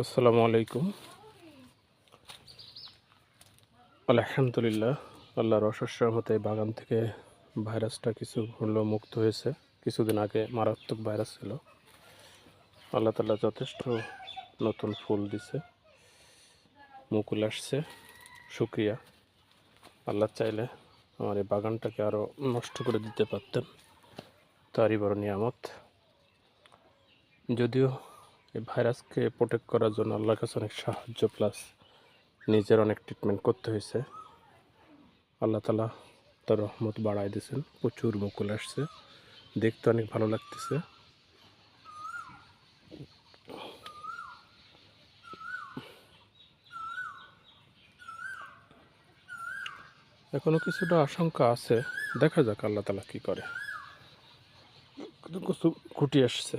আসসালামু আলাইকুম। আলহামদুলিল্লাহ, আল্লাহর অশেষ রহমতে বাগান থেকে ভাইরাসটা কিছু হলেও মুক্ত হয়েছে। কিছুদিন আগে মারাত্মক ভাইরাস ছিল। আল্লাহ তাআলা যথেষ্ট নতুন ফুল দিছে, মুকুল আসছে। শুকরিয়া। আল্লাহ চাইলে আমার এই বাগানটাকে আরও নষ্ট করে দিতে পারতেন, তারই বড় নিয়ামত। যদিও এই ভাইরাসকে প্রোটেক্ট করার জন্য আল্লাহর কাছে অনেক সাহায্য প্লাস নিজের অনেক ট্রিটমেন্ট করতে হয়েছে। আল্লাহ তাআলা তার রহমত বাড়ায় দিয়েছেন, প্রচুর মুকুল আসছে, দেখতে অনেক ভালো লাগতেছে। এখনো কিছুটা আশঙ্কা আছে, দেখা যাক আল্লাহ তাআলা কি করে। কিছু খুঁটি আসছে।